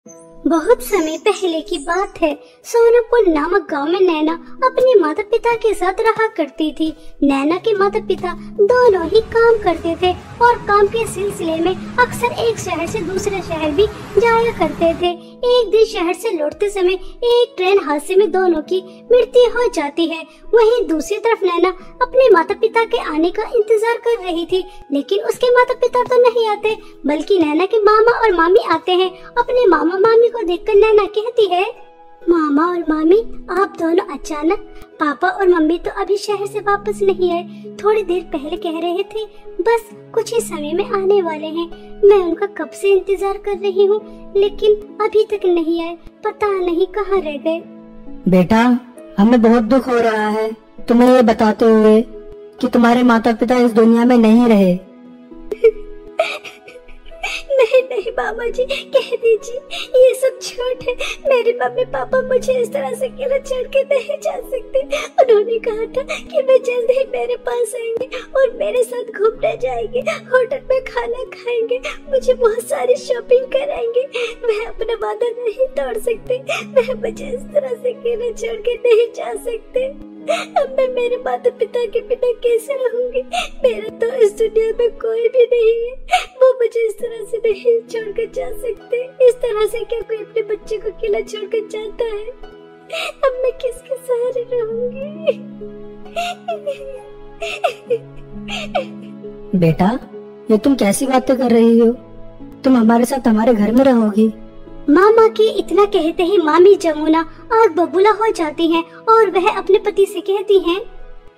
बहुत समय पहले की बात है। सोनापुर नामक गांव में नैना अपने माता पिता के साथ रहा करती थी। नैना के माता पिता दोनों ही काम करते थे और काम के सिलसिले में अक्सर एक शहर से दूसरे शहर भी जाया करते थे। एक दिन शहर से लौटते समय एक ट्रेन हादसे में दोनों की मृत्यु हो जाती है। वहीं दूसरी तरफ नैना अपने माता पिता के आने का इंतजार कर रही थी, लेकिन उसके माता पिता तो नहीं आते, बल्कि नैना के मामा और मामी आते हैं। अपने मामा मामी को देखकर नैना कहती है, मामा और मामी, आप दोनों अचानक? पापा और मम्मी तो अभी शहर से वापस नहीं आए। थोड़ी देर पहले कह रहे थे बस कुछ ही समय में आने वाले हैं। मैं उनका कब से इंतजार कर रही हूँ, लेकिन अभी तक नहीं आए। पता नहीं कहाँ रह गए। बेटा, हमें बहुत दुख हो रहा है तुम्हें ये बताते हुए कि तुम्हारे माता पिता इस दुनिया में नहीं रहे। नहीं नहीं मामा जी, कह दीजिए, ये सब झूठ है। मेरे मम्मी पापा मुझे इस तरह से अकेला छोड़ के नहीं जा सकते। उन्होंने कहा था कि वे जल्द ही मेरे पास आएंगे और मेरे साथ घूमने जाएंगे, होटल में खाना खाएंगे, मुझे बहुत सारी शॉपिंग कराएंगे। वह अपना वादा नहीं तोड़ सकते। वह मुझे इस तरह से अकेला छोड़ के नहीं जा सकते। अब मैं मेरे माता पिता के बिना कैसे रहूंगी? मेरा तो इस दुनिया में कोई भी नहीं है। वो मुझे इस तरह से नहीं छोड़कर जा सकते। इस तरह से क्या कोई अपने बच्चे को अकेला छोड़कर जाता है? अब मैं किसके सहारे रहूंगी? बेटा, ये तुम कैसी बातें कर रही हो? तुम हमारे साथ हमारे घर में रहोगी। मामा के इतना कहते ही मामी जमुना आग बबूला हो जाती हैं और वह अपने पति से कहती हैं,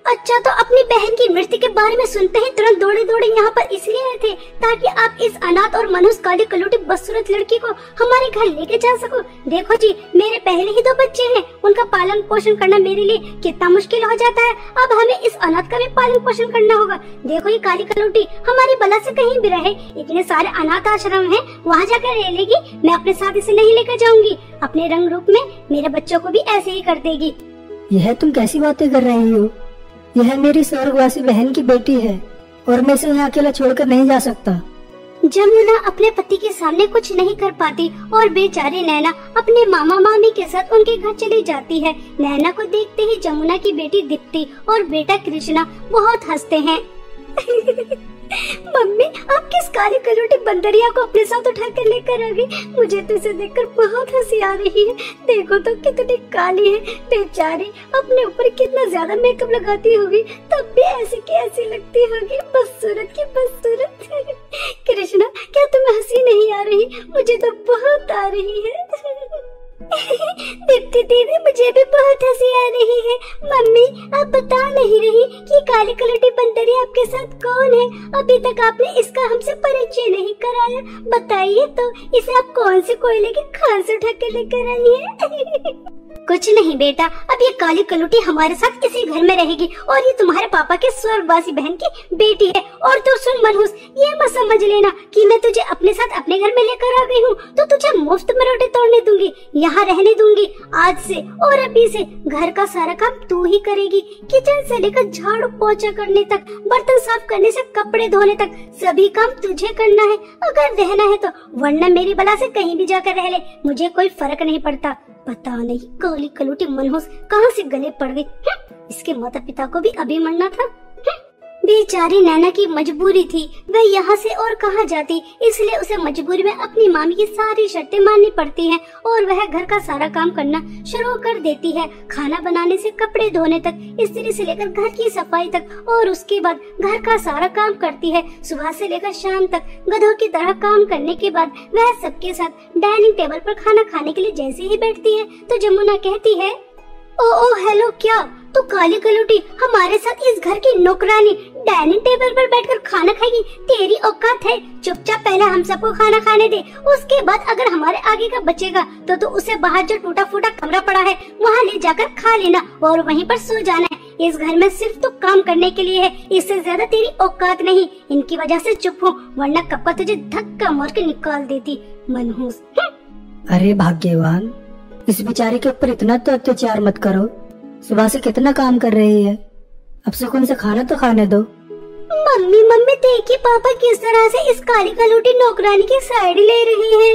अच्छा, तो अपनी बहन की मृत्यु के बारे में सुनते ही तुरंत दौड़े दौड़े यहाँ पर इसलिए आए थे ताकि आप इस अनाथ और मनहूस काली कलूटी बदसूरत लड़की को हमारे घर लेके जा सको। देखो जी, मेरे पहले ही 2 बच्चे हैं, उनका पालन पोषण करना मेरे लिए कितना मुश्किल हो जाता है। अब हमें इस अनाथ का भी पालन पोषण करना होगा। देखो, ये काली कलूटी हमारी बला से कहीं भी रहे, इतने सारे अनाथ आश्रम है, वहाँ जाकर रह लेगी। मैं अपने साथ इसे नहीं लेकर जाऊंगी। अपने रंग रूप में मेरे बच्चों को भी ऐसे ही कर देगी। यह तुम कैसी बातें कर रही हो? यह मेरी स्वर्गवासी बहन की बेटी है और मैं इसे यहाँ अकेला छोड़कर नहीं जा सकता। जमुना अपने पति के सामने कुछ नहीं कर पाती और बेचारी नैना अपने मामा मामी के साथ उनके घर चली जाती है। नैना को देखते ही जमुना की बेटी दीप्ति और बेटा कृष्णा बहुत हंसते हैं। मम्मी, आप किस काली कलूटी बंदरिया को अपने साथ उठा कर लेकर आ गई? मुझे तो इसे देखकर बहुत हंसी आ रही है। देखो तो कितनी काली है बेचारी, अपने ऊपर कितना ज्यादा मेकअप लगाती होगी, तब भी ऐसी की ऐसी लगती होगी, बदसूरत की बदसूरत। कृष्णा, क्या तुम्हें हंसी नहीं आ रही? मुझे तो बहुत आ रही है। दीप्ति दीदी, मुझे भी बहुत हंसी आ रही है। मम्मी, आप बता नहीं रही कि काली कलूटी बंदरिया आपके साथ कौन है? अभी तक आपने इसका हमसे परिचय नहीं कराया। बताइए तो, इसे आप कौन से कोयले की खान से उठा कर लेकर आई है? कुछ नहीं बेटा, अब ये काली कलूटी हमारे साथ इसी घर में रहेगी और ये तुम्हारे पापा के स्वर्गवासी बहन की बेटी है। और तू सुन मनहूस, ये मत समझ लेना कि मैं तुझे अपने साथ अपने घर में लेकर आ गई हूँ तो तुझे मुफ्त में रोटी तोड़ने दूंगी, यहाँ रहने दूंगी। आज से और अभी से घर का सारा काम तू ही करेगी। किचन से लेकर झाड़ू पोछा करने तक, बर्तन साफ करने से कपड़े धोने तक सभी काम तुझे करना है अगर रहना है तो, वरना मेरी बला से कहीं भी जाकर रह ले, मुझे कोई फर्क नहीं पड़ता। पता नहीं काली कलूटी मनहूस कहाँ से गले पड़ गई। इसके माता पिता को भी अभी मरना था। बेचारी नैना की मजबूरी थी, वह यहाँ से और कहाँ जाती, इसलिए उसे मजबूरी में अपनी मामी की सारी शर्तें माननी पड़ती हैं और वह घर का सारा काम करना शुरू कर देती है। खाना बनाने से कपड़े धोने तक, स्त्री से लेकर घर की सफाई तक, और उसके बाद घर का सारा काम करती है। सुबह से लेकर शाम तक गधों की तरह काम करने के बाद वह सबके साथ डाइनिंग टेबल पर खाना खाने के लिए जैसे ही बैठती है तो जमुना कहती है, ओ हेलो, क्या तो काली कलूटी हमारे साथ इस घर की नौकरानी डाइनिंग टेबल पर बैठकर खाना खाएगी? तेरी औकात है? चुपचाप पहले हम सबको खाना खाने दे, उसके बाद अगर हमारे आगे का बचेगा तो उसे बाहर जो टूटा फूटा कमरा पड़ा है वहाँ ले जाकर खा लेना और वहीं पर सो जाना है। इस घर में सिर्फ तो काम करने के लिए है, इससे ज्यादा तेरी औकात नहीं। इनकी वजह से चुप हो, वरना कब का तुझे धक्का मार के निकाल देती मनहूस। अरे भाग्यवान, इस बेचारे के ऊपर इतना तो अत्याचार मत करो। सुबह से कितना काम कर रही है, अब सुकून से खाना तो खाने दो। मम्मी देखिए पापा किस तरह से इस काली कलूटी नौकरानी की साइड ले रही है।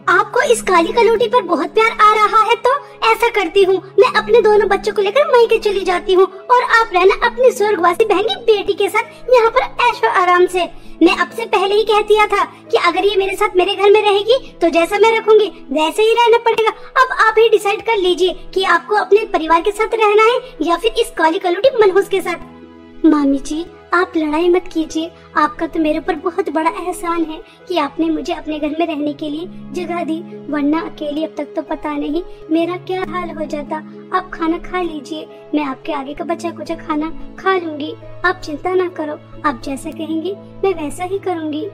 आपको इस काली कलौटी पर बहुत प्यार आ रहा है तो ऐसा करती हूँ, मैं अपने दोनों बच्चों को लेकर मायके चली जाती हूँ और आप रहना अपनी स्वर्गवासी बहन की बेटी के साथ यहाँ पर ऐशो आराम से। मैं अब से पहले ही कह दिया था कि अगर ये मेरे साथ मेरे घर में रहेगी तो जैसा मैं रखूंगी वैसे ही रहना पड़ेगा। अब आप ही डिसाइड कर लीजिए कि आपको अपने परिवार के साथ रहना है या फिर इस काली कलौटी मनहूस के साथ। मामी जी, आप लड़ाई मत कीजिए, आपका तो मेरे ऊपर बहुत बड़ा एहसान है कि आपने मुझे अपने घर में रहने के लिए जगह दी, वरना अकेली अब तक तो पता नहीं मेरा क्या हाल हो जाता। आप खाना खा लीजिए, मैं आपके आगे का बचा कुचा खाना खा लूंगी, आप चिंता ना करो, आप जैसा कहेंगी मैं वैसा ही करूंगी।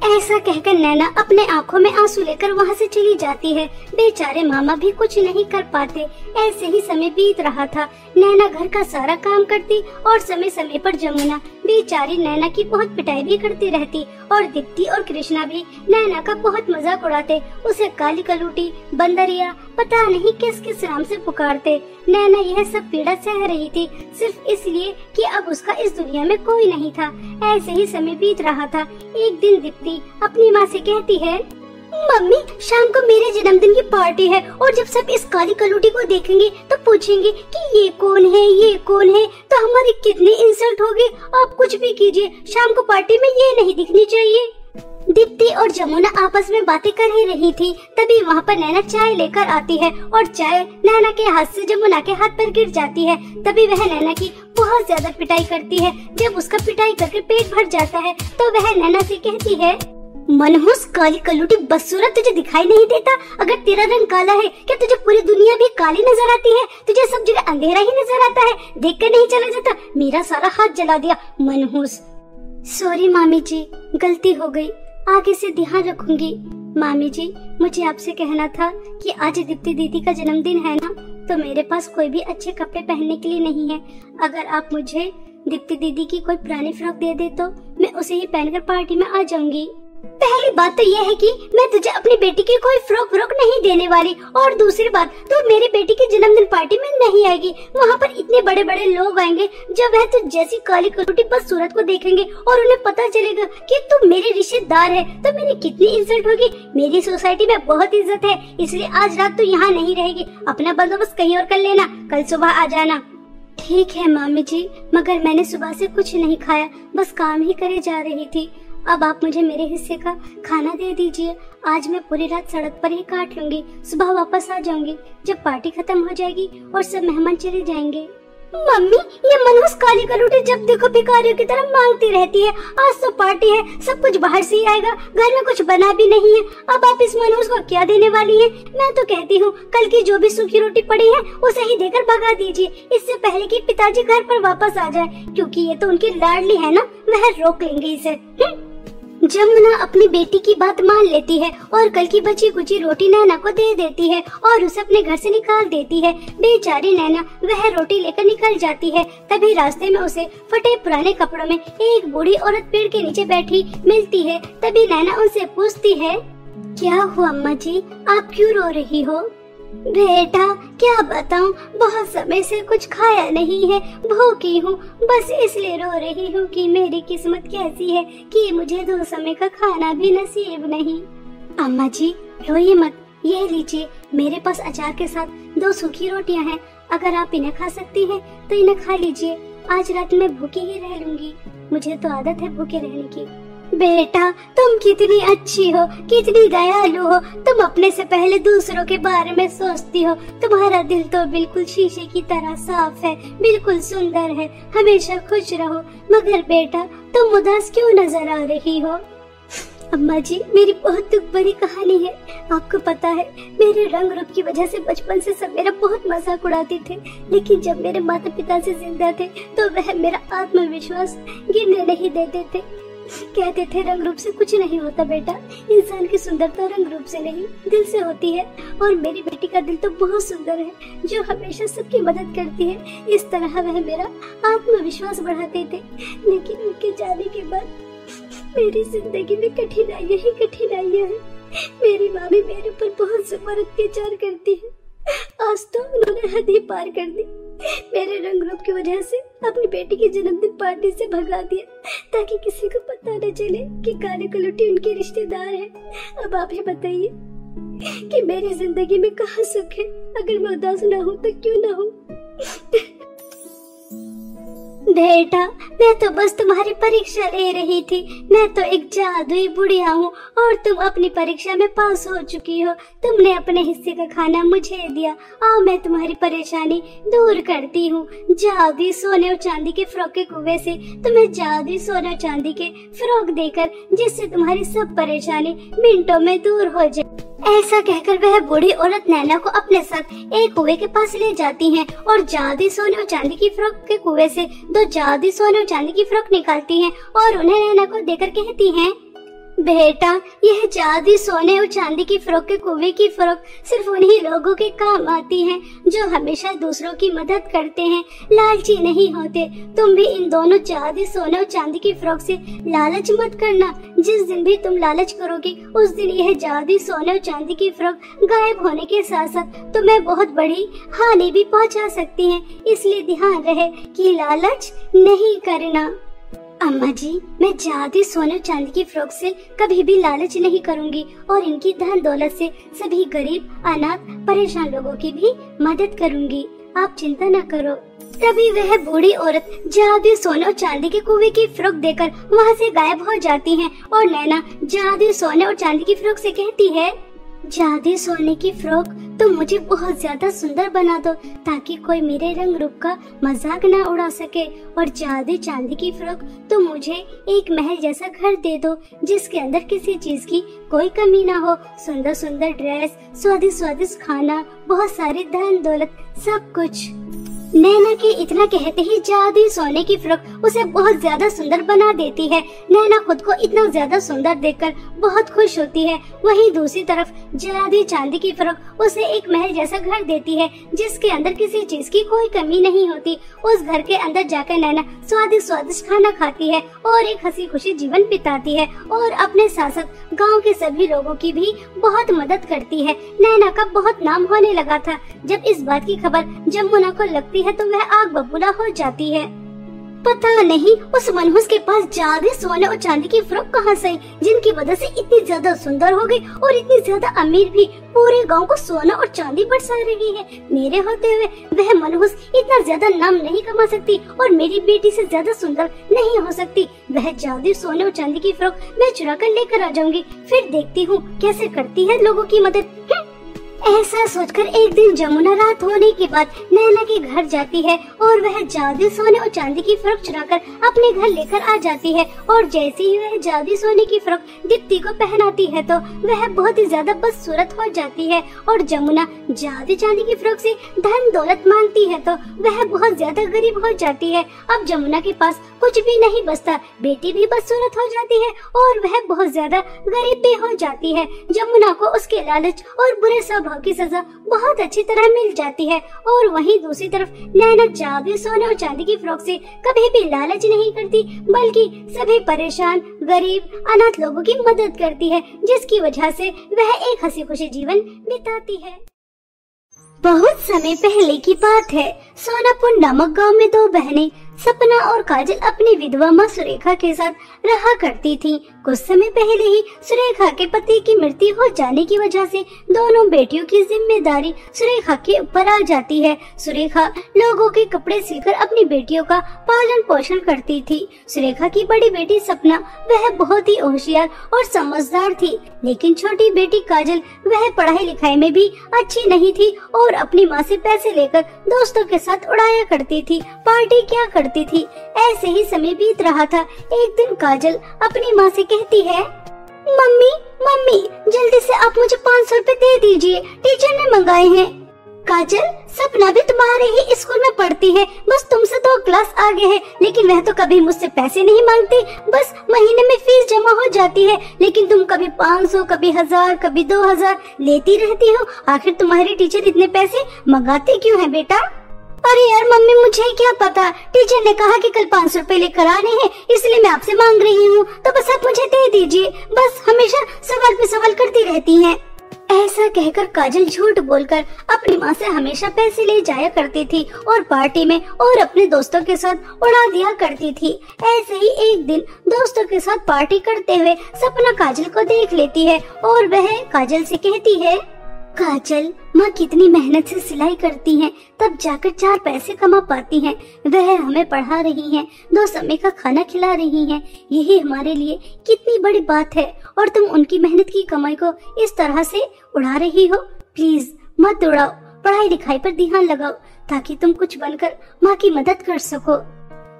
ऐसा कहकर नैना अपने आंखों में आंसू लेकर वहाँ से चली जाती है। बेचारे मामा भी कुछ नहीं कर पाते। ऐसे ही समय बीत रहा था। नैना घर का सारा काम करती और समय समय पर जमुना बेचारी नैना की बहुत पिटाई भी करती रहती और दीप्ति और कृष्णा भी नैना का बहुत मजाक उड़ाते, उसे काली कलौटी, बंदरिया, पता नहीं किस किस नाम से पुकारते। नैना यह सब पीड़ा सह रही थी सिर्फ इसलिए कि अब उसका इस दुनिया में कोई नहीं था। ऐसे ही समय बीत रहा था। एक दिन दीप्ति अपनी माँ से कहती है, मम्मी शाम को मेरे जन्मदिन की पार्टी है और जब सब इस काली कलौटी को देखेंगे तो पूछेंगे कि ये कौन है, ये कौन है, तो हमारी कितनी इंसल्ट होगी। आप कुछ भी कीजिए, शाम को पार्टी में ये नहीं दिखनी चाहिए। दीप्ति और जमुना आपस में बातें कर ही रही थी, तभी वहाँ पर नैना चाय लेकर आती है और चाय नैना के हाथ से जमुना के हाथ पर गिर जाती है। तभी वह नैना की बहुत ज्यादा पिटाई करती है। जब उसका पिटाई करके पेट भर जाता है तो वह नैना से कहती है, मनहूस काली कलौटी बदसूरत, तुझे दिखाई नहीं देता? अगर तेरा रंग काला है क्या तुझे पूरी दुनिया भी काली नजर आती है? तुझे सब जगह अंधेरा ही नजर आता है, देख कर नहीं चला जाता? मेरा सारा हाथ जला दिया, मनहूस। सॉरी मामी जी, गलती हो गई, आगे से ध्यान रखूंगी। मामी जी, मुझे आपसे कहना था कि आज दीप्ति दीदी का जन्मदिन है ना, तो मेरे पास कोई भी अच्छे कपड़े पहनने के लिए नहीं है। अगर आप मुझे दीप्ति दीदी की कोई पुरानी फ्रॉक दे दे तो मैं उसे ही पहनकर पार्टी में आ जाऊंगी। पहली बात तो यह है कि मैं तुझे अपनी बेटी की कोई फ्रॉक नहीं देने वाली, और दूसरी बात तो मेरी बेटी की जन्मदिन पार्टी में नहीं आएगी। वहाँ पर इतने बड़े बड़े लोग आएंगे, जब वह तो जैसी काली कलौटी बदसूरत को देखेंगे और उन्हें पता चलेगा कि तू मेरी रिश्तेदार है तो मेरी कितनी इंसल्ट होगी। मेरी सोसाइटी में बहुत इज्जत है, इसलिए आज रात तू यहाँ नहीं रहेगी, अपना बंदोबस्त कहीं और कर लेना, कल सुबह आ जाना। ठीक है मामी जी, मगर मैंने सुबह से कुछ नहीं खाया, बस काम ही करे जा रही थी। अब आप मुझे मेरे हिस्से का खाना दे दीजिए। आज मैं पूरी रात सड़क पर ही काट लूंगी, सुबह वापस आ जाऊंगी जब पार्टी खत्म हो जाएगी और सब मेहमान चले जाएंगे। मम्मी, ये मनहूस काली कलौटी जब देखो भिखारियों की तरह मांगती रहती है। आज तो पार्टी है, सब कुछ बाहर से ही आएगा, घर में कुछ बना भी नहीं है। अब आप इस मनहूस को क्या देने वाली हैं? मैं तो कहती हूँ कल की जो भी सूखी रोटी पड़ी है उसे ही देकर भगा दीजिए, इससे पहले कि पिताजी घर पर वापस आ जाए, क्योंकि ये तो उनकी लाडली है ना, वह रोक लेंगे इसे। जमुना अपनी बेटी की बात मान लेती है और कल की बची कुची रोटी नैना को दे देती है और उसे अपने घर से निकाल देती है। बेचारी नैना वह रोटी लेकर निकल जाती है। तभी रास्ते में उसे फटे पुराने कपड़ों में एक बूढ़ी औरत पेड़ के नीचे बैठी मिलती है। तभी नैना उनसे पूछती है, क्या हुआ अम्मा जी, आप क्यों रो रही हो? बेटा क्या बताऊं, बहुत समय से कुछ खाया नहीं है, भूखी हूँ, बस इसलिए रो रही हूँ कि मेरी किस्मत कैसी है कि मुझे 2 समय का खाना भी नसीब नहीं। अम्मा जी रोइए मत, ये लीजिए, मेरे पास अचार के साथ 2 सूखी रोटियां हैं, अगर आप इन्हें खा सकती हैं तो इन्हें खा लीजिए। आज रात मैं भूखी ही रह लूंगी, मुझे तो आदत है भूखे रहने की। बेटा तुम कितनी अच्छी हो, कितनी दयालु हो, तुम अपने से पहले दूसरों के बारे में सोचती हो। तुम्हारा दिल तो बिल्कुल शीशे की तरह साफ है, बिल्कुल सुंदर है, हमेशा खुश रहो। मगर बेटा तुम उदास क्यों नजर आ रही हो? अम्मा जी मेरी बहुत दुख भरी कहानी है। आपको पता है मेरे रंग रूप की वजह से बचपन से सब मेरा बहुत मजाक उड़ाते थे, लेकिन जब मेरे माता पिता से जिंदा थे तो वह मेरा आत्मविश्वास गिरने नहीं देते थे। कहते थे रंग रूप से कुछ नहीं होता बेटा, इंसान की सुंदरता रंग रूप से नहीं दिल से होती है, और मेरी बेटी का दिल तो बहुत सुंदर है जो हमेशा सबकी मदद करती है। इस तरह वह मेरा आत्मविश्वास बढ़ाते थे। लेकिन उनके जाने के बाद मेरी जिंदगी में कठिनाइयां ही कठिनाइयां हैं। मेरी मामी मेरे ऊपर बहुत ज़बर अत्याचार करती है, आज तो उन्होंने हद ही पार कर दी। मेरे रंग रूप की वजह से अपनी बेटी की जन्मदिन पार्टी से भगा दिया ताकि किसी को पता न चले कि काली कलौटी उनकी रिश्तेदार है। अब आप ही बताइए कि मेरी जिंदगी में कहाँ सुख है। अगर मैं उदास ना हूँ तो क्यों ना हूँ। बेटा, मैं तो बस तुम्हारी परीक्षा ले रही थी। मैं तो एक जादुई बुढ़िया हूँ और तुम अपनी परीक्षा में पास हो चुकी हो। तुमने अपने हिस्से का खाना मुझे दिया। आओ मैं तुम्हारी परेशानी दूर करती हूँ। जादुई सोने और चांदी के फ्रॉक के कुएं से तुम्हें जादुई सोने और चांदी के फ्रॉक देकर, जिससे तुम्हारी सब परेशानी मिनटों में दूर हो जाए। ऐसा कहकर वह बूढ़ी औरत नैना को अपने साथ एक कुएं के पास ले जाती है और जादुई सोने और चांदी की फ्रॉक के कुएं से 2 जादुई सोने और चांदी की फ्रॉक निकालती हैं और उन्हें नैना को देकर कहती हैं, बेटा, यह जादुई सोने और चांदी की फ्रॉक के कुएं की फ्रॉक सिर्फ उन्हीं लोगों के काम आती है जो हमेशा दूसरों की मदद करते हैं, लालची नहीं होते। तुम भी इन दोनों जादुई सोने और चांदी की फ्रॉक से लालच मत करना। जिस दिन भी तुम लालच करोगे उस दिन यह जादुई सोने और चांदी की फ्रॉक गायब होने के साथ साथ तुम्हें बहुत बड़ी हानि भी पहुंचा सकती है। इसलिए ध्यान रहे कि लालच नहीं करना। अम्मा जी, मैं जादुई सोने चांदी की फ्रॉक से कभी भी लालच नहीं करूंगी और इनकी धन दौलत से सभी गरीब, अनाथ, परेशान लोगों की भी मदद करूंगी। आप चिंता न करो। तभी वह बूढ़ी औरत जादुई सोने और चांदी के कुएं की फ्रॉक देकर वहाँ से गायब हो जाती है और नैना जादुई सोने और चांदी की फ्रॉक से कहती है, जादुई सोने की फ्रॉक तुम मुझे बहुत ज्यादा सुंदर बना दो ताकि कोई मेरे रंग रूप का मजाक ना उड़ा सके। और जादुई चांदी की फ्रॉक तुम मुझे एक महल जैसा घर दे दो जिसके अंदर किसी चीज की कोई कमी ना हो। सुंदर सुंदर ड्रेस, स्वादिष्ट स्वादिष्ट खाना, बहुत सारी धन दौलत, सब कुछ। नैना के इतना कहते ही जादुई सोने की फ्रॉक उसे बहुत ज्यादा सुंदर बना देती है। नैना खुद को इतना ज्यादा सुंदर देखकर बहुत खुश होती है। वहीं दूसरी तरफ जादुई चांदी की फ्रॉक उसे एक महल जैसा घर देती है जिसके अंदर किसी चीज की कोई कमी नहीं होती। उस घर के अंदर जाकर नैना स्वादिष्ट स्वादिष्ट खाना खाती है और एक हंसी खुशी जीवन बिताती है और अपने साथ साथ गाँव के सभी लोगों की भी बहुत मदद करती है। नैना का बहुत नाम होने लगा था। जब इस बात की खबर जमुना को लगती है तो वह आग बबूला हो जाती है। पता नहीं उस मनहूस के पास जादुई सोने और चांदी की फ्रॉक कहाँ से आई, जिनकी वजह से इतनी ज्यादा सुंदर हो गई और इतनी ज्यादा अमीर भी। पूरे गांव को सोना और चांदी बरसा रही है। मेरे होते हुए वह मनहूस इतना ज्यादा नाम नहीं कमा सकती और मेरी बेटी से ज्यादा सुंदर नहीं हो सकती। वह जादुई सोने और चांदी की फ्रॉक मैं चुरा कर लेकर आ जाऊंगी, फिर देखती हूँ कैसे करती है लोगों की मदद। ऐसा सोचकर एक दिन जमुना रात होने के बाद नैना के घर जाती है और वह जादुई सोने और चांदी की फ्रॉक चुराकर अपने घर लेकर आ जाती है। और जैसे ही वह जादुई सोने की फ्रॉक दीप्ति को पहनाती है तो वह बहुत ही ज्यादा बदसूरत हो जाती है। और जमुना जादुई चांदी की फ्रॉक से धन दौलत मांगती है तो वह बहुत ज्यादा गरीब हो जाती है। अब जमुना के पास कुछ भी नहीं बचता। बेटी भी बदसूरत हो जाती है और वह बहुत ज्यादा गरीब भी हो जाती है। जमुना को उसके लालच और बुरे स्वभाव की सजा बहुत अच्छी तरह मिल जाती है। और वहीं दूसरी तरफ नैना जादुई सोने और चांदी की फ्रॉक से कभी भी लालच नहीं करती, बल्कि सभी परेशान, गरीब, अनाथ लोगों की मदद करती है, जिसकी वजह से वह एक हंसी खुशी जीवन बिताती है। बहुत समय पहले की बात है। सोनापुर नामक गांव में 2 बहनें सपना और काजल अपनी विधवा माँ सुरेखा के साथ रहा करती थीं। कुछ समय पहले ही सुरेखा के पति की मृत्यु हो जाने की वजह से दोनों बेटियों की जिम्मेदारी सुरेखा के ऊपर आ जाती है। सुरेखा लोगों के कपड़े सिलकर अपनी बेटियों का पालन पोषण करती थी। सुरेखा की बड़ी बेटी सपना वह बहुत ही होशियार और समझदार थी, लेकिन छोटी बेटी काजल वह पढ़ाई लिखाई में भी अच्छी नहीं थी और अपनी माँ से पैसे लेकर दोस्तों के साथ उड़ाया करती थी, पार्टी क्या करती थी। ऐसे ही समय बीत रहा था। एक दिन काजल अपनी माँ से कहती है, मम्मी मम्मी जल्दी से आप मुझे 500 रुपए दे दीजिए, टीचर ने मंगाए हैं। काजल, सपना भी तुम्हारे ही स्कूल में पढ़ती है, बस तुमसे 2 क्लास आगे है, लेकिन वह तो कभी मुझसे पैसे नहीं मांगती। बस महीने में फीस जमा हो जाती है, लेकिन तुम कभी 500, कभी 1000, कभी 2000 लेती रहती हो। आखिर तुम्हारी टीचर इतने पैसे मंगाती क्यों है बेटा? अरे यार मम्मी, मुझे क्या पता, टीचर ने कहा कि कल 500 रुपए लेकर आने हैं, इसलिए मैं आपसे मांग रही हूँ, तो बस आप मुझे दे दीजिए। बस हमेशा सवाल पे सवाल करती रहती हैं। ऐसा कहकर काजल झूठ बोलकर अपनी माँ से हमेशा पैसे ले जाया करती थी और पार्टी में और अपने दोस्तों के साथ उड़ा दिया करती थी। ऐसे ही एक दिन दोस्तों के साथ पार्टी करते हुए सपना काजल को देख लेती है और वह काजल से कहती है, काजल, माँ कितनी मेहनत से सिलाई करती हैं, तब जाकर 4 पैसे कमा पाती हैं। वह हमें पढ़ा रही हैं, 2 समय का खाना खिला रही हैं। यही हमारे लिए कितनी बड़ी बात है और तुम उनकी मेहनत की कमाई को इस तरह से उड़ा रही हो। प्लीज मत उड़ाओ, पढ़ाई लिखाई पर ध्यान लगाओ ताकि तुम कुछ बनकर माँ की मदद कर सको।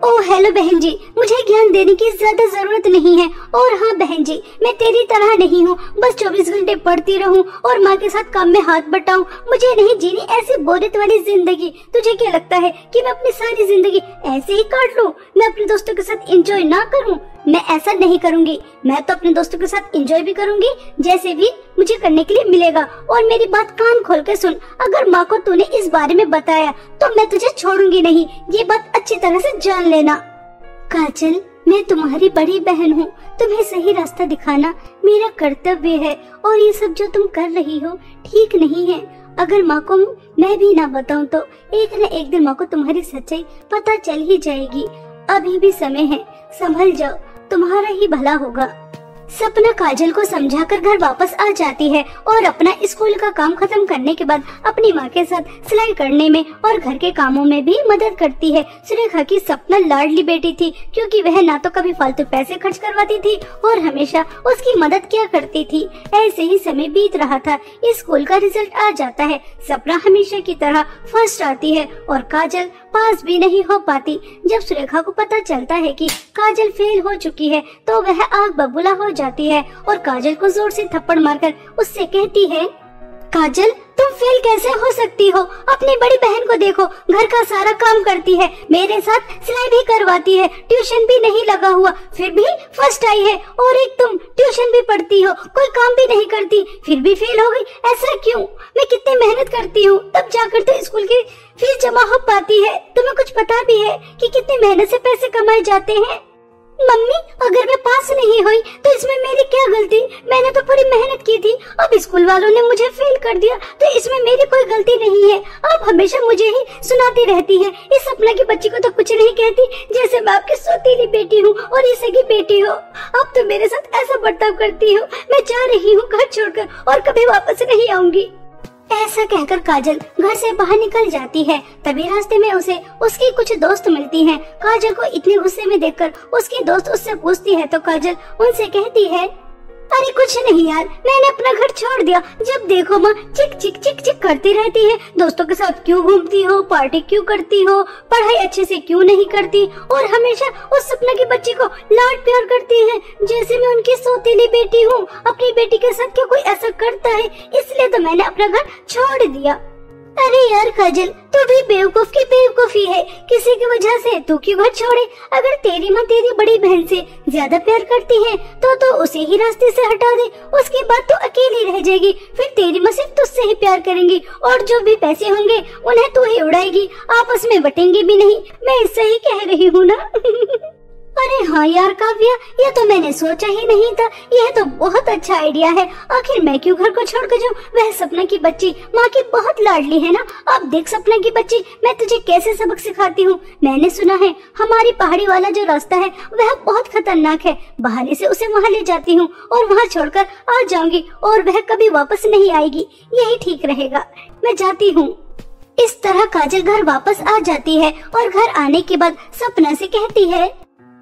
ओह हेलो बहन जी, मुझे ज्ञान देने की ज्यादा जरूरत नहीं है। और हाँ बहन जी, मैं तेरी तरह नहीं हूँ, बस 24 घंटे पढ़ती रहूँ और माँ के साथ काम में हाथ बटाऊं। मुझे नहीं जीनी ऐसी बोरियत वाली जिंदगी। तुझे क्या लगता है कि मैं अपनी सारी जिंदगी ऐसे ही काट लूं? मैं अपने दोस्तों के साथ एंजॉय ना करूं? मैं ऐसा नहीं करूंगी। मैं तो अपने दोस्तों के साथ एंजॉय भी करूंगी जैसे भी मुझे करने के लिए मिलेगा। और मेरी बात कान खोल के सुन, अगर माँ को तूने इस बारे में बताया तो मैं तुझे छोड़ूंगी नहीं, ये बात अच्छी तरह से जान लेना। काजल, मैं तुम्हारी बड़ी बहन हूँ, तुम्हें सही रास्ता दिखाना मेरा कर्तव्य है और ये सब जो तुम कर रही हो ठीक नहीं है। अगर माँ को मैं भी ना बताऊं तो एक न एक दिन माँ को तुम्हारी सच्चाई पता चल ही जाएगी। अभी भी समय है, संभल जाओ, तुम्हारा ही भला होगा। सपना काजल को समझाकर घर वापस आ जाती है और अपना स्कूल का काम खत्म करने के बाद अपनी माँ के साथ सिलाई करने में और घर के कामों में भी मदद करती है। सुरेखा की सपना लाडली बेटी थी क्योंकि वह ना तो कभी फालतू पैसे खर्च करवाती थी और हमेशा उसकी मदद किया करती थी। ऐसे ही समय बीत रहा था, स्कूल का रिजल्ट आ जाता है। सपना हमेशा की तरह फर्स्ट आती है और काजल पास भी नहीं हो पाती। जब सुरेखा को पता चलता है कि काजल फेल हो चुकी है तो वह आग बबूला हो जाती है और काजल को जोर से थप्पड़ मारकर उससे कहती है, काजल, तुम फेल कैसे हो सकती हो? अपनी बड़ी बहन को देखो, घर का सारा काम करती है, मेरे साथ सिलाई भी करवाती है, ट्यूशन भी नहीं लगा हुआ, फिर भी फर्स्ट आई है। और एक तुम ट्यूशन भी पढ़ती हो, कोई काम भी नहीं करती, फिर भी फेल हो गई। ऐसा क्यों? मैं कितनी मेहनत करती हूँ तब जाकर तो स्कूल की फीस जमा हो पाती है। तुम्हें कुछ पता भी है कि कितनी मेहनत से पैसे कमाए जाते हैं? मम्मी, अगर मैं पास नहीं हुई तो इसमें मेरी क्या गलती? मैंने तो पूरी मेहनत की थी। अब स्कूल वालों ने मुझे फेल कर दिया तो इसमें मेरी कोई गलती नहीं है। अब हमेशा मुझे ही सुनाती रहती है। इस सपना की बच्ची को तो कुछ नहीं कहती, जैसे मैं आपकी सौतेली बेटी हूँ और ये सगी बेटी हो। अब तो मेरे साथ ऐसा बर्ताव करती हो। मैं जा रही हूँ घर छोड़कर और कभी वापस नहीं आऊंगी। ऐसा कहकर काजल घर से बाहर निकल जाती है। तभी रास्ते में उसे उसकी कुछ दोस्त मिलती हैं। काजल को इतने गुस्से में देखकर उसकी दोस्त उससे पूछती है तो काजल उनसे कहती है, अरे कुछ नहीं यार, मैंने अपना घर छोड़ दिया। जब देखो माँ चिक चिक चिक चिक करती रहती है। दोस्तों के साथ क्यों घूमती हो, पार्टी क्यों करती हो, पढ़ाई अच्छे से क्यों नहीं करती और हमेशा उस सपना की बच्ची को लाड प्यार करती है जैसे मैं उनकी सौतेली बेटी हूँ। अपनी बेटी के साथ क्या कोई ऐसा करता है? इसलिए तो मैंने अपना घर छोड़ दिया। अरे यार काजल, तू भी बेवकूफ की बेवकूफी है। किसी की वजह से तू क्यों घर छोड़े? अगर तेरी माँ तेरी बड़ी बहन से ज्यादा प्यार करती है तो उसे ही रास्ते से हटा दे। उसके बाद तू अकेली रह जाएगी। फिर तेरी माँ सिर्फ तुझसे ही प्यार करेंगी और जो भी पैसे होंगे उन्हें तू ही उड़ाएगी, आपस में बटेंगे भी नहीं। मैं इससे ही कह रही हूँ ना। अरे हाँ यार काव्या, ये तो मैंने सोचा ही नहीं था। यह तो बहुत अच्छा आइडिया है। आखिर मैं क्यों घर को छोड़ कर जाऊँ? वह सपना की बच्ची माँ की बहुत लाडली है ना। अब देख सपना की बच्ची, मैं तुझे कैसे सबक सिखाती हूँ। मैंने सुना है हमारी पहाड़ी वाला जो रास्ता है वह बहुत खतरनाक है। बहाने से उसे वहाँ ले जाती हूँ और वहाँ छोड़कर आ जाऊंगी और वह कभी वापस नहीं आएगी। यही ठीक रहेगा, मैं जाती हूँ। इस तरह काजल घर वापस आ जाती है और घर आने के बाद सपना से कहती है,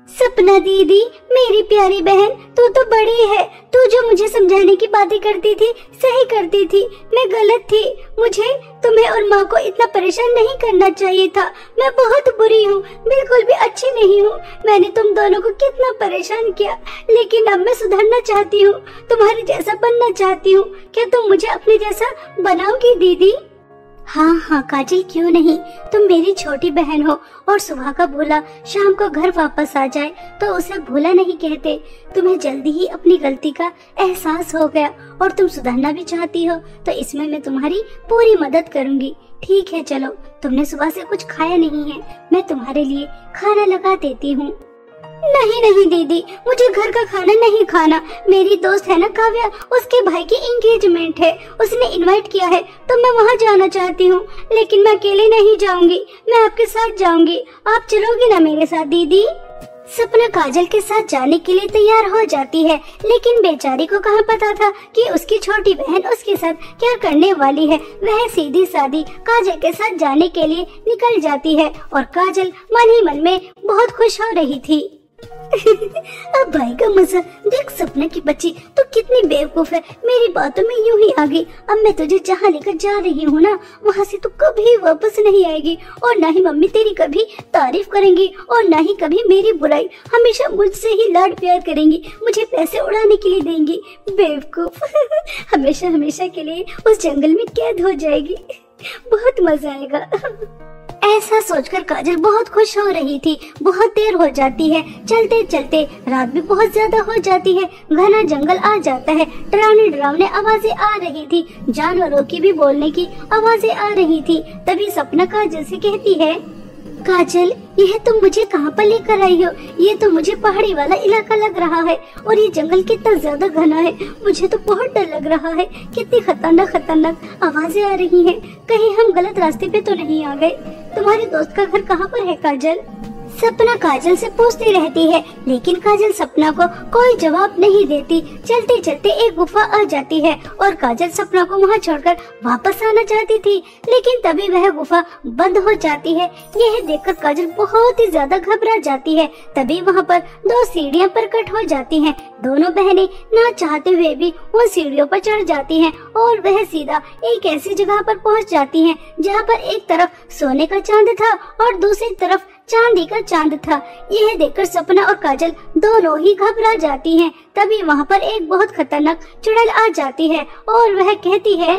सपना दीदी, मेरी प्यारी बहन, तू तो बड़ी है। तू जो मुझे समझाने की बातें करती थी सही करती थी। मैं गलत थी। मुझे तुम्हें और माँ को इतना परेशान नहीं करना चाहिए था। मैं बहुत बुरी हूँ, बिल्कुल भी अच्छी नहीं हूँ। मैंने तुम दोनों को कितना परेशान किया, लेकिन अब मैं सुधरना चाहती हूँ, तुम्हारे जैसा बनना चाहती हूँ। क्या तुम मुझे अपने जैसा बनाओगी दीदी? हाँ हाँ काजल, क्यों नहीं। तुम मेरी छोटी बहन हो और सुबह का भूला शाम को घर वापस आ जाए तो उसे भूला नहीं कहते। तुम्हें जल्दी ही अपनी गलती का एहसास हो गया और तुम सुधरना भी चाहती हो तो इसमें मैं तुम्हारी पूरी मदद करूंगी। ठीक है चलो, तुमने सुबह से कुछ खाया नहीं है, मैं तुम्हारे लिए खाना लगा देती हूँ। नहीं नहीं दीदी, मुझे घर का खाना नहीं खाना। मेरी दोस्त है ना काव्या, उसके भाई की एंगेजमेंट है, उसने इनवाइट किया है तो मैं वहाँ जाना चाहती हूँ। लेकिन मैं अकेले नहीं जाऊंगी, मैं आपके साथ जाऊंगी। आप चलोगी ना मेरे साथ दीदी? सपना काजल के साथ जाने के लिए तैयार हो जाती है, लेकिन बेचारी को कहाँ पता था कि उसकी छोटी बहन उसके साथ क्या करने वाली है। वह सीधी सादी काजल के साथ जाने के लिए निकल जाती है और काजल मन ही मन में बहुत खुश हो रही थी। अब भाई का मजा देख, सपना की बच्ची तो कितनी बेवकूफ है, मेरी बातों में यूं ही आ गई। अब मैं तुझे जहाँ लेकर जा रही हूँ ना, वहाँ से तू कभी वापस नहीं आएगी, और ना ही मम्मी तेरी कभी तारीफ करेंगी और ना ही कभी मेरी बुराई। हमेशा मुझसे ही लाड प्यार करेंगी, मुझे पैसे उड़ाने के लिए देंगी। बेवकूफ हमेशा हमेशा के लिए उस जंगल में कैद हो जाएगी। बहुत मजा आएगा। ऐसा सोचकर काजल बहुत खुश हो रही थी। बहुत देर हो जाती है, चलते चलते रात भी बहुत ज्यादा हो जाती है। घना जंगल आ जाता है, डरावनी डरावनी आवाजें आ रही थी, जानवरों की भी बोलने की आवाजें आ रही थी। तभी सपना काजल से कहती है, काजल यह तुम मुझे कहाँ पर लेकर आई हो? ये तो मुझे पहाड़ी वाला इलाका लग रहा है और ये जंगल कितना ज्यादा घना है, मुझे तो बहुत डर लग रहा है। कितनी खतरनाक खतरनाक आवाजें आ रही हैं, कहीं हम गलत रास्ते पे तो नहीं आ गए? तुम्हारे दोस्त का घर कहाँ पर है काजल? सपना काजल से पूछती रहती है, लेकिन काजल सपना को कोई जवाब नहीं देती। चलते चलते एक गुफा आ जाती है और काजल सपना को वहाँ छोड़कर वापस आना चाहती थी, लेकिन तभी वह गुफा बंद हो जाती है। यह देखकर काजल बहुत ही ज्यादा घबरा जाती है। तभी वहाँ पर दो सीढ़ियाँ प्रकट हो जाती हैं। दोनों बहनें ना चाहते हुए भी उन सीढ़ियों पर चढ़ जाती हैं और वह सीधा एक ऐसी जगह पर पहुँच जाती हैं जहाँ पर एक तरफ सोने का चांद था और दूसरी तरफ चांदी का चांद था। यह देखकर सपना और काजल दोनों ही घबरा जाती हैं। तभी वहाँ पर एक बहुत खतरनाक चुड़ैल आ जाती है और वह कहती है,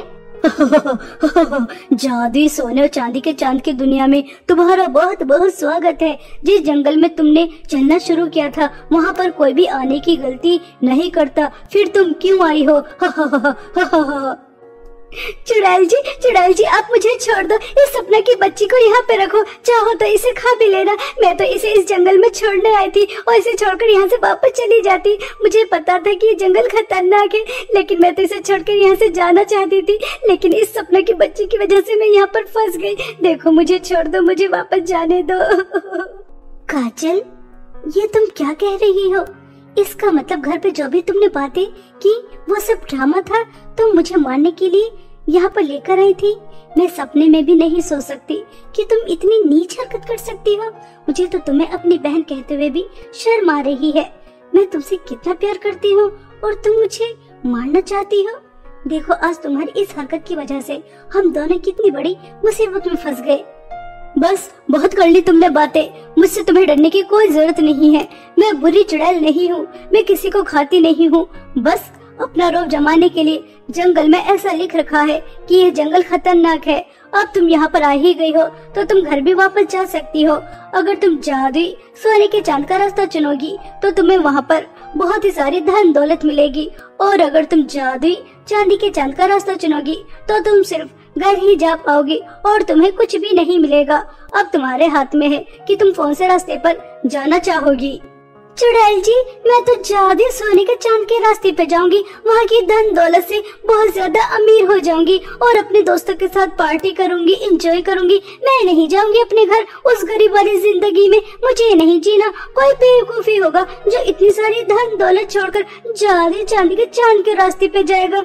जादुई सोने और चांदी के चांद की दुनिया में तुम्हारा बहुत बहुत स्वागत है। जिस जंगल में तुमने चलना शुरू किया था वहाँ पर कोई भी आने की गलती नहीं करता, फिर तुम क्यों आई हो? चुड़ैल जी आप मुझे छोड़ दो, इस सपना की बच्ची को यहाँ पे रखो, चाहो तो इसे खा भी लेना। मैं तो इसे इस जंगल में छोड़ने आई थी और इसे छोड़कर यहाँ से वापस चली जाती। मुझे पता था कि ये जंगल खतरनाक है, लेकिन मैं तो इसे छोड़कर यहाँ से जाना चाहती थी, लेकिन इस सपना की बच्ची की वजह से मैं यहाँ पर फंस गई। देखो मुझे छोड़ दो, मुझे वापस जाने दो। काजल ये तुम क्या कह रही हो? इसका मतलब घर पे जो भी तुमने बातें की वो सब ड्रामा था, तुम मुझे मारने के लिए यहाँ पर लेकर आई थी। मैं सपने में भी नहीं सोच सकती कि तुम इतनी नीच हरकत कर सकती हो। मुझे तो तुम्हें अपनी बहन कहते हुए भी शर्म आ रही है। मैं तुमसे कितना प्यार करती हूँ और तुम मुझे मारना चाहती हो। देखो आज तुम्हारी इस हरकत की वजह से हम दोनों कितनी बड़ी मुसीबत में फंस गए। बस बहुत कर ली तुमने बातें, मुझसे तुम्हें डरने की कोई जरूरत नहीं है। मैं बुरी चुड़ैल नहीं हूँ, मैं किसी को खाती नहीं हूँ। बस अपना रौब जमाने के लिए जंगल में ऐसा लिख रखा है कि यह जंगल खतरनाक है। अब तुम यहाँ पर आ ही गई हो तो तुम घर भी वापस जा सकती हो। अगर तुम जादुई सोने के चांद का रास्ता चुनोगी तो तुम्हें वहाँ पर बहुत ही सारी धन दौलत मिलेगी, और अगर तुम जादुई चांदी के चांद का रास्ता चुनोगी तो तुम सिर्फ घर ही जा पाओगी और तुम्हें कुछ भी नहीं मिलेगा। अब तुम्हारे हाथ में है कि तुम कौन से रास्ते पर जाना चाहोगी। चुड़ैल जी मैं तो जादुई सोने के चांद के रास्ते पे जाऊंगी, वहाँ की धन दौलत से बहुत ज्यादा अमीर हो जाऊंगी और अपने दोस्तों के साथ पार्टी करूंगी, एंजॉय करूंगी। मैं नहीं जाऊंगी अपने घर उस गरीब वाली जिंदगी में, मुझे नहीं जीना। कोई बेवकूफी होगा जो इतनी सारी धन दौलत छोड़कर जादुई चांदी के चांद के रास्ते पे जाएगा।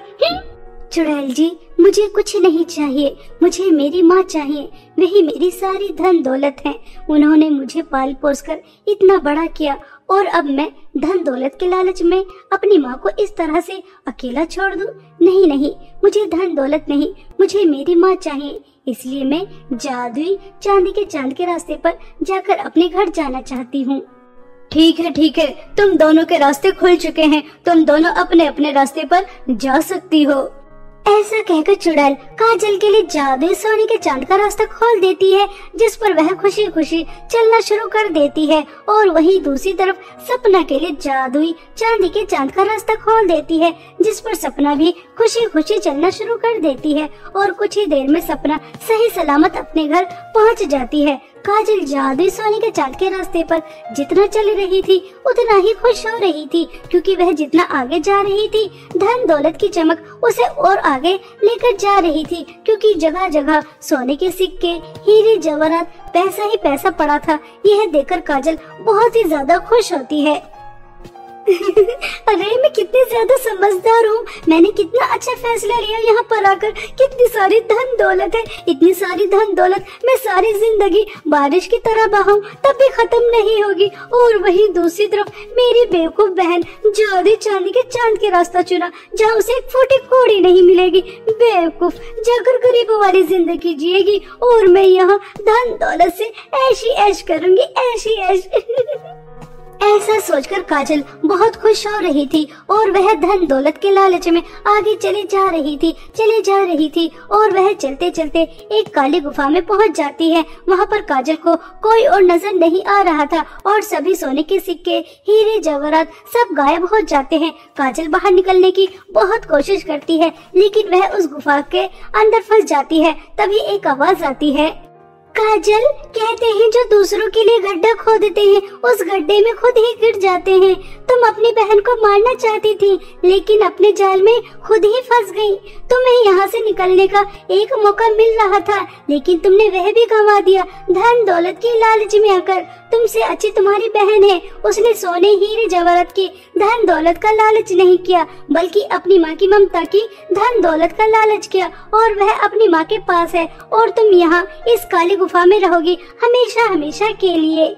चुड़ैल जी मुझे कुछ नहीं चाहिए, मुझे मेरी माँ चाहिए, वही मेरी सारी धन दौलत है। उन्होंने मुझे पाल पोस कर इतना बड़ा किया और अब मैं धन दौलत के लालच में अपनी माँ को इस तरह से अकेला छोड़ दूं? नहीं नहीं, मुझे धन दौलत नहीं, मुझे मेरी माँ चाहिए। इसलिए मैं जादुई चांदी के चांद के रास्ते पर जाकर अपने घर जाना चाहती हूँ। ठीक है, तुम दोनों के रास्ते खुल चुके हैं, तुम दोनों अपने अपने रास्ते पर जा सकती हो। ऐसा कहकर चुड़ैल काजल के लिए जादुई सोने के चांद का रास्ता खोल देती है, जिस पर वह खुशी खुशी चलना शुरू कर देती है। और वहीं दूसरी तरफ सपना के लिए जादुई चांदी के चांद का रास्ता खोल देती है, जिस पर सपना भी खुशी खुशी चलना शुरू कर देती है। और कुछ ही देर में सपना सही सलामत अपने घर पहुंच जाती है। काजल जादुई सोने के चांद के रास्ते पर जितना चल रही थी उतना ही खुश हो रही थी, क्योंकि वह जितना आगे जा रही थी धन दौलत की चमक उसे और आगे लेकर जा रही थी, क्योंकि जगह जगह सोने के सिक्के, हीरे जवाहरात, पैसा ही पैसा पड़ा था। यह देखकर काजल बहुत ही ज्यादा खुश होती है। अरे मैं कितनी ज्यादा समझदार हूँ, मैंने कितना अच्छा फैसला लिया यहाँ पर आकर। कितनी सारी धन दौलत है, इतनी सारी धन दौलत मैं सारी जिंदगी बारिश की तरह बहाऊं तब भी खत्म नहीं होगी। और वहीं दूसरी तरफ मेरी बेवकूफ बहन जादुई चांदी के चांद के रास्ता चुना, जहाँ उसे एक फूटी कौड़ी नहीं मिलेगी। बेवकूफ, जाकर गरीबों वाली जिंदगी जिएगी और मैं यहाँ धन दौलत से ऐश ही ऐश करूंगी, ऐश ही ऐश। ऐसा सोचकर काजल बहुत खुश हो रही थी और वह धन दौलत के लालच में आगे चली जा रही थी और वह चलते चलते एक काली गुफा में पहुंच जाती है। वहां पर काजल को कोई और नजर नहीं आ रहा था और सभी सोने के सिक्के, हीरे जवाहरात सब गायब हो जाते हैं। काजल बाहर निकलने की बहुत कोशिश करती है, लेकिन वह उस गुफा के अंदर फंस जाती है। तभी एक आवाज आती है, काजल, कहते हैं जो दूसरों के लिए गड्ढा खोदते हैं उस गड्ढे में खुद ही गिर जाते हैं। तुम अपनी बहन को मारना चाहती थी, लेकिन अपने जाल में खुद ही फंस गई। तुम्हें यहाँ से निकलने का एक मौका मिल रहा था, लेकिन तुमने वह भी गंवा दिया धन दौलत की लालच में आकर। तुमसे अच्छी तुम्हारी बहन है, उसने सोने, हीरे जवाहरात की, धन दौलत का लालच नहीं किया, बल्कि अपनी माँ की ममता की धन दौलत का लालच किया, और वह अपनी माँ के पास है। और तुम यहाँ इस काली गुफा में रहोगी हमेशा हमेशा के लिए।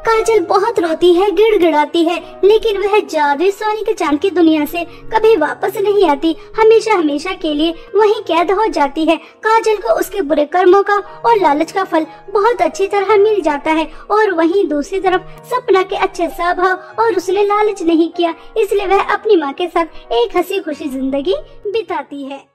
काजल बहुत रोती है, गिड़गिड़ाती है, लेकिन वह जादुई सोने के चांद की दुनिया से कभी वापस नहीं आती, हमेशा हमेशा के लिए वहीं कैद हो जाती है। काजल को उसके बुरे कर्मों का और लालच का फल बहुत अच्छी तरह मिल जाता है, और वहीं दूसरी तरफ सपना के अच्छे स्वभाव और उसने लालच नहीं किया, इसलिए वह अपनी माँ के साथ एक हंसी खुशी जिंदगी बिताती है।